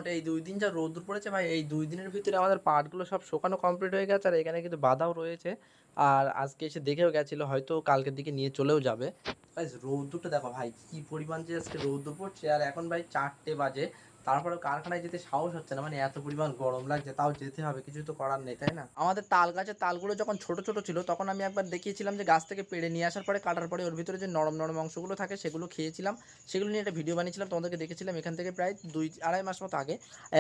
মোটামুটি এই 2 দিন যা রোদ্দুর পড়েছে ভাই, এই 2 দিনের ভিতরে আমাদের পাটগুলো সব শুকানো কমপ্লিট হয়ে গেছে। আর এখানে কিন্তু বাধাও রয়েছে। আর আজকে এসে দেখেও গেছিল, হয়তো কালকের দিকে নিয়ে চলেও যাবে। গাইস রোদ্দুরটা দেখো ভাই, কি পরিমাণ যে আজকে রোদ্দুর পড়ছে। আর এখন ভাই 4টে বাজে, তারপরে কারখানায় যেতে সাহস হচ্ছে না, মানে এত পরিমাণ গরম লাগছে। তাও যেতে হবে, কিছু তো করার নেই, তাই না? আমাদের তাল গাছের তালগুলো যখন ছোট ছোট ছিল, তখন আমি একবার দেখিয়েছিলাম যে গাছ থেকে পেড়ে নিয়ে আসার পরে, কাটার পরে ওর ভিতরে যে নরম নরম অংশগুলো থাকে সেগুলো খেয়েছিলাম। সেগুলো নিয়ে একটা ভিডিও বানিয়েছিলাম, তোমাদেরকে দেখেছিলাম এখান থেকে প্রায় 2-2.5 মাস মতো আগে।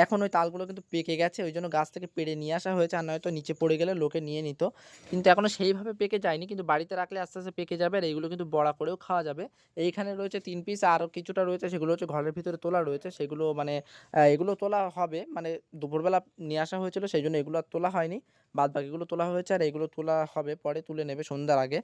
এখন ওই তালগুলো কিন্তু পেকে গেছে, ওই জন্য গাছ থেকে পেড়ে নিয়ে আসা হয়েছে। আর নয়তো নিচে পড়ে গেলে লোকে নিয়ে নিত। কিন্তু এখনও সেইভাবে পেকে যায়নি, কিন্তু বাড়িতে রাখলে আস্তে আস্তে পেকে যাবে। আর এইগুলো কিন্তু বড়া করেও খাওয়া যাবে। এইখানে রয়েছে 3 পিস, আরও কিছুটা রয়েছে, সেগুলো হচ্ছে ঘরের ভিতরে তোলা রয়েছে। সেগুলো মানে এগুলো তোলা হবে, মানে দুপুরবেলা নিয়ে আসা হয়েছিল, সেই জন্য এগুলো আর তোলা হয়নি। বাদ বাকিগুলো তোলা হয়েছে, আর এগুলো তোলা হবে পরে, তুলে নেবে সন্ধ্যার আগে।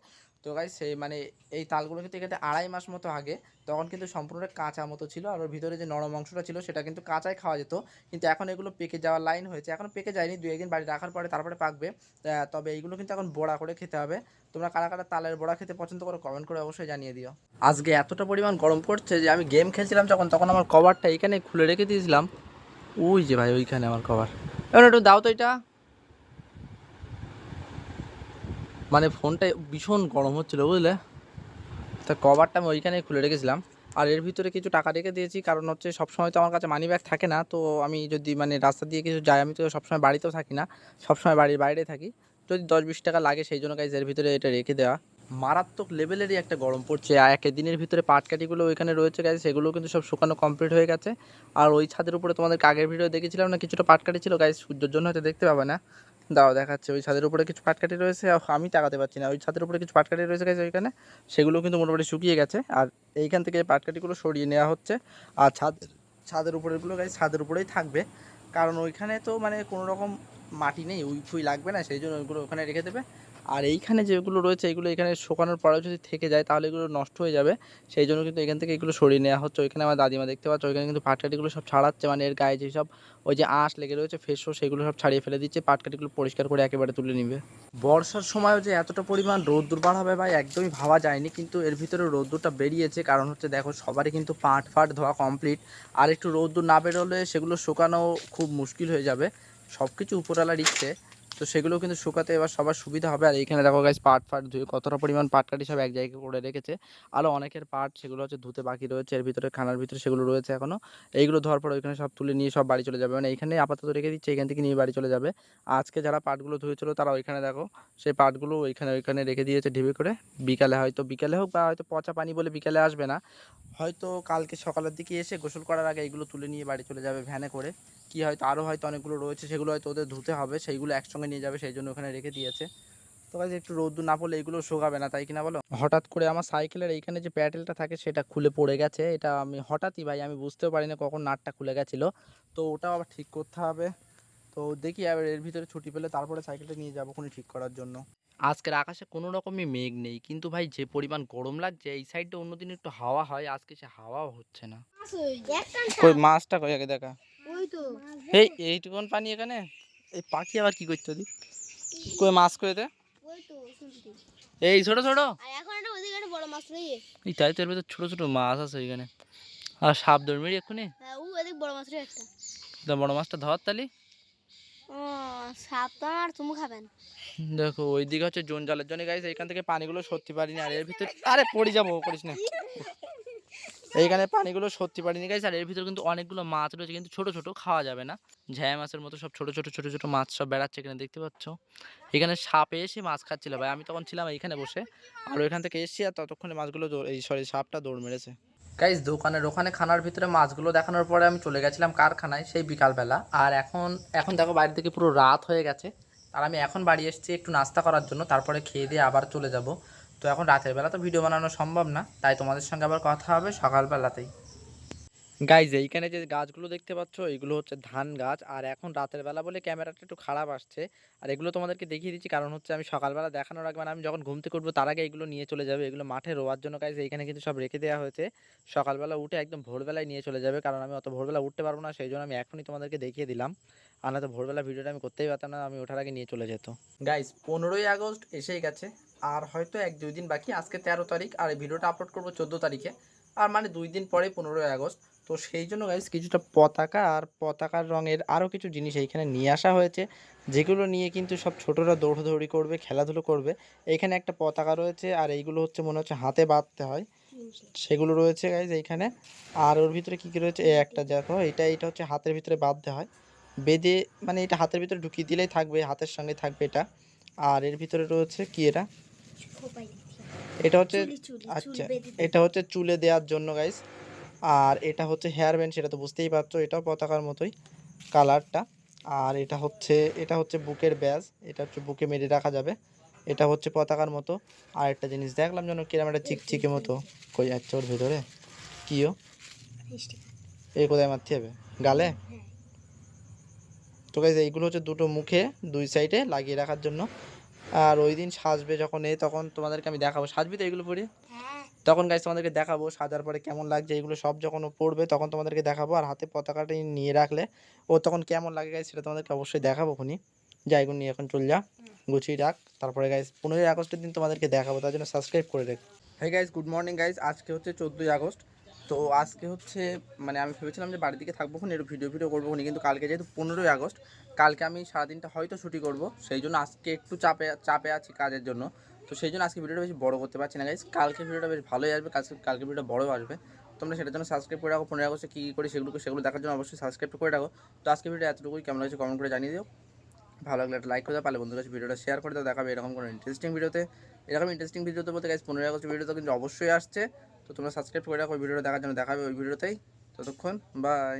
তো গাইস সেই মানে এই তালগুলো কিন্তু এখানে 2.5 মাস মতো আগে, তখন কিন্তু সম্পূর্ণ কাঁচা মতো ছিল। আর ওর ভিতরে যে নরম অংশটা ছিল সেটা কিন্তু কাঁচাই খাওয়া যেত। কিন্তু এখন এগুলো পেকে যাওয়ার লাইন হয়েছে, এখন পেকে যায়নি, 2-1 দিন বাড়ি রাখার পরে তারপরে পাকবে। তবে এইগুলো কিন্তু এখন বড়া করে খেতে হবে। তোমরা কারা কারা তালের বড়া খেতে পছন্দ করো কমেন্ট করে অবশ্যই জানিয়ে দিও। আজকে এতটা পরিমাণ গরম পড়ছে যে আমি গেম খেলছিলাম যখন, তখন আমার কভারটা এইখানে খুলে রেখে দিয়েছিলাম। ওই যে ভাই ওইখানে আমার কভার, এবার একটু দাও তো এটা। মানে ফোনটা ভীষণ গরম হচ্ছিলো বুঝলে, তা কভারটা আমি ওইখানেই খুলে রেখেছিলাম। আর এর ভিতরে কিছু টাকা রেখে দিয়েছি, কারণ হচ্ছে সবসময় তো আমার কাছে মানি ব্যাগ থাকে না। তো আমি যদি মানে রাস্তা দিয়ে কিছু যাই, আমি তো সবসময় বাড়িতেও থাকি না, সবসময় বাড়ির বাইরে থাকি। যদি 10-20 টাকা লাগে, সেই জন্য গাইজ এর ভিতরে এটা রেখে দেওয়া। মারাত্মক লেভেলেরই একটা গরম পড়ছে। আর দিনের ভিতরে পাটকাঠিগুলো ওইখানে রয়েছে গাইজ, সেগুলো কিন্তু সব শুকানো কমপ্লিট হয়ে গেছে। আর ওই ছাদের উপরে তোমাদের আগের ভিডিও দেখেছিলাম না, কিছুটা পাটকাঠি ছিল গাইজ, সূর্যের জন্য হয়তো দেখতে পাবে না। দাও দেখাচ্ছে, ওই ছাদের উপরে কিছু পাটকাঠি রয়েছে। আমি তাকাতে পারছি না, ওই ছাদের উপরে কিছু পাটকাঠি রয়েছে গাইজ ওইখানে, সেগুলো কিন্তু মোটামুটি শুকিয়ে গেছে। আর এইখান থেকে পাটকাঠিগুলো সরিয়ে নেওয়া হচ্ছে। আর ছাদের উপরেগুলো গাইজ ছাদের উপরেই থাকবে, কারণ ওইখানে তো মানে কোনো রকম মাটি নেই, উই ফুই লাগবে না, সেই জন্য ওইগুলো ওখানে রেখে দেবে। আর এইখানে যেগুলো রয়েছে এগুলো এখানে শুকানোর পরেও যদি থেকে যায়, তাহলে এগুলো নষ্ট হয়ে যাবে। সেই জন্য কিন্তু এখান থেকে এগুলো সরিয়ে নেওয়া হচ্ছে। ওইখানে আমার দাদিমা দেখতে পাচ্ছ, ওইখানে কিন্তু পাটকাঠিগুলো সব ছাড়াচ্ছে, মানে এর গায়ে যেসব ওই যে আঁশ লেগে রয়েছে ফেসও, সেগুলো সব ছাড়িয়ে ফেলে দিচ্ছে, পাটকাঠিগুলো পরিষ্কার করে একেবারে তুলে নিবে। বর্ষার সময়ও যে এতটা পরিমাণ রোদ্দুর বার হবে ভাই, একদমই ভাবা যায়নি। কিন্তু এর ভিতরে রোদ্দুরটা বেরিয়েছে, কারণ হচ্ছে দেখো সবারই কিন্তু পাট ফাট ধোয়া কমপ্লিট। আর একটু রোদ্দুর না বেরোলে সেগুলো শুকানো খুব মুশকিল হয়ে যাবে। সব কিছু উপরওয়ালার ইচ্ছে, তো সেগুলো কিন্তু শুকাতে এবার সবার সুবিধা হবে। আর এইখানে দেখো গাইস পাট ফাট ধুয়ে কতটা পরিমাণ পাটকাঠি সব এক জায়গায় করে রেখেছে। আরও অনেকের পাট সেগুলো হচ্ছে ধুতে বাকি রয়েছে, এর ভিতরে খানার ভিতরে সেগুলো রয়েছে এখনও। এইগুলো ধোয়ার পর ওইখানে সব তুলে নিয়ে সব বাড়ি চলে যাবে, মানে এইখানে আপাতত রেখে দিচ্ছে, এখান থেকে নিয়ে বাড়ি চলে যাবে। আজকে যারা পাটগুলো ধুয়েছিল তারা ওইখানে দেখো সেই পাটগুলো ওইখানে রেখে দিয়েছে ঢিবে করে। বিকালে হোক, বা হয়তো পচা পানি বলে বিকালে আসবে না, হয়তো কালকে সকালের দিকে এসে গোসল করার আগে এগুলো তুলে নিয়ে বাড়ি চলে যাবে ভ্যানে করে। কি হয়তো আরও হয়তো অনেকগুলো রয়েছে, সেগুলো হয়তো ওদের ধুতে হবে, সেইগুলো একসঙ্গে নিয়ে যাবে, সেই জন্য ওখানে রেখে দিয়েছে। তো কাজে একটু রোদ্দুর না পড়লে এগুলো শোকাবে না, তাই কিনা বলো? হঠাৎ করে আমার সাইকেলের এইখানে যে প্যাডেলটা থাকে সেটা খুলে পড়ে গেছে। এটা আমি হঠাৎই ভাই, আমি বুঝতেও পারি না কখন নাটটা খুলে গেছিলো। তো ওটাও আবার ঠিক করতে হবে। তো দেখি এবার এর ভিতরে ছুটি পেলে তারপরে সাইকেলটা নিয়ে যাবো খুনি ঠিক করার জন্য। আজকের আকাশে কোনো রকমই মেঘ নেই, কিন্তু ভাই যে পরিমাণ গরম লাগছে, এই সাইডটা অন্যদিন একটু হাওয়া হয়, আজকে সে হাওয়াও হচ্ছে না। কই মাছটা কই আগে দেখা। এইটুকুন পানি এখানে, এই পাখি আবার কি করতে দি, কই মাছ কই দে, এই ছোট ছোট, তাই তো এর ভিতর ছোট ছোট মাছ আছে এখানে। আর সাপ ধরবি এক্ষুনি, বড় মাছটা ধর তালি। দেখো ওইদিকে হচ্ছে জোন জালের জন্য গাইস, এইখান থেকে পানিগুলো সত্যি পারিনি। আর এর ভিতরে আরে পড়ে যাবো, করিস না। এইখানে পানিগুলো সত্যি পারিনি গাইস। আর এর ভিতরে কিন্তু অনেকগুলো মাছ রয়েছে, কিন্তু ছোট ছোট, খাওয়া যাবে না। ঝ্যাঁ মাছের মতো সব ছোট ছোট ছোট ছোট মাছ সব বেড়াচ্ছে এখানে, দেখতে পাচ্ছ। এখানে সাপে এসে মাছ খাচ্ছিল ভাই, আমি তখন ছিলাম এইখানে বসে। আর ওইখান থেকে এসেছি, আর ততক্ষণে মাছগুলো সাপটা দৌড় মেরেছে। গাইস দোকানের ওখানে খানার ভিতরে মাছগুলো দেখানোর পরে আমি চলে গেছিলাম কারখানায় সেই বিকালবেলা। আর এখন এখন দেখো বাইরে থেকে পুরো রাত হয়ে গেছে। আর আমি এখন বাড়ি এসেছি একটু নাস্তা করার জন্য, তারপরে খেয়ে দিয়ে আবার চলে যাব। তো এখন রাতের বেলা তো ভিডিও বানানো সম্ভব না, তাই তোমাদের সঙ্গে আবার কথা হবে সকালবেলাতেই। গাইজ এইখানে যে গাছগুলো দেখতে পাচ্ছ, এগুলো হচ্ছে ধান গাছ। আর এখন রাতের বেলা বলে ক্যামেরাটা একটু খারাপ আসছে। আর এগুলো তোমাদেরকে দেখিয়ে দিচ্ছি, কারণ হচ্ছে আমি সকালবেলা দেখানোর আগে, মানে আমি যখন ঘুম থেকে উঠবো তার আগে এগুলো নিয়ে চলে যাবে। এগুলো মাঠে রোয়ার জন্য গাইজ এইখানে কিন্তু সব রেখে দেওয়া হয়েছে। সকালবেলা উঠে একদম ভোরবেলায় নিয়ে চলে যাবে, কারণ আমি অত ভোরবেলা উঠতে পারবো না, সেই জন্য আমি এখনই তোমাদেরকে দেখিয়ে দিলাম। আর না তো ভোরবেলা ভিডিওটা আমি করতেই পারতাম না, আমি ওঠার আগে নিয়ে চলে যেত। গাইজ 15ই আগস্ট এসেই গেছে, আর হয়তো 1-2 দিন বাকি। আজকে 13 তারিখ, আর এই ভিডিওটা আপলোড করবো 14 তারিখে। আর মানে 2 দিন পরে 15ই আগস্ট। তো সেই জন্য গাইস কিছুটা পতাকা আর পতাকার রঙের আরও কিছু জিনিস এইখানে নিয়ে আসা হয়েছে, যেগুলো নিয়ে কিন্তু সব ছোটরা দৌড়াদৌড়ি করবে, খেলাধুলো করবে। এইখানে একটা পতাকা রয়েছে, আর এইগুলো হচ্ছে মনে হচ্ছে হাতে বাঁধতে হয়, সেগুলো রয়েছে গাইস এইখানে। আর ওর ভিতরে কী কী রয়েছে, এই একটা দেখো, এটা হচ্ছে হাতের ভিতরে বাঁধতে হয়, বেঁধে মানে এটা হাতের ভিতরে ঢুকিয়ে দিলেই থাকবে, হাতের সঙ্গে থাকবে এটা। আর এর ভিতরে রয়েছে কি এটা, এটা হচ্ছে আচ্ছা, এটা হচ্ছে চুলে দেওয়ার জন্য গাইস। আর এটা হচ্ছে হেয়ার ব্যান্ড, সেটা তো বুঝতেই পারছো, এটাও পতাকার মতোই কালারটা। আর এটা হচ্ছে বুকের ব্যাজ, এটা হচ্ছে বুকে মেরে রাখা যাবে, এটা হচ্ছে পতাকার মতো। আর একটা জিনিস দেখলাম যেন কিরম একটা চিকচিকে মতো, কই যাচ্ছে ওর ভেতরে কিও, এই কোথায় মারতে হবে গালে। তো গাইস এইগুলো হচ্ছে দুটো মুখে দুই সাইডে লাগিয়ে রাখার জন্য। আর ওই দিন সাজবে যখন তখন তোমাদেরকে আমি দেখাবো, সাজবি তো এগুলো পরে, তখন গাইস তোমাদেরকে দেখাবো সাজার পরে কেমন লাগছে। এগুলো সব যখন ও পড়বে তখন তোমাদেরকে দেখাবো, আর হাতে পতাকাটা নিয়ে রাখলে ও তখন কেমন লাগে গাইস সেটা তোমাদেরকে অবশ্যই দেখাবো খুনি। যাই এগুলো নিয়ে এখন চল যা, গুছিয়ে রাখ, তারপরে গাইস 15ই আগস্টের দিন তোমাদেরকে দেখাবো, তার জন্য সাবস্ক্রাইব করে রেখো। হ্যাঁ গাইস, গুড মর্নিং গাইস, আজকে হচ্ছে 14ই আগস্ট। তো আজকে হচ্ছে মানে আমি ভেবেছিলাম যে বাড়ির দিকে থাকবো খুনি, একটু ভিডিও করবো খুনি, কিন্তু কালকে যেহেতু 15ই আগস্ট, কালকে আমি সারাদিনটা হয়তো ছুটি করব, সেই জন্য আজকে একটু চাপে আছি কাজের জন্য। তো সেই জন্য আজকে ভিডিওটা বেশি বড় করতে পারছি না গাইস, কালকে ভিডিওটা বেশ ভালোই আসবে, কালকে ভিডিওটা বড়ও আসবে। তোমরা সেটার জন্য সাবস্ক্রাইব করে রাখো, 15ই আগস্টে কী করি সেগুলো দেখার জন্য অবশ্যই সাবস্ক্রাইব করে রাখো। তো আজকে ভিডিও এতটুকুই, কেমন লাগছে কমেন্ট করে জানিয়ে দিও, ভালো লাগলে একটা লাইক করে দাও, পারলে বন্ধুদের কাছে ভিডিওটা শেয়ার করে দাও। দেখাবে এরকম কোনো ইন্টারেস্টিং ভিডিওতে বলতে গাইস 15ই আগস্টের ভিডিও তো কিন্তু অবশ্যই আসছে। তো তোমরা সাবস্ক্রাইব করে রাখো ভিডিওটা দেখার জন্য, দেখাবে ওই ভিডিওতেই। ততক্ষণ বাই।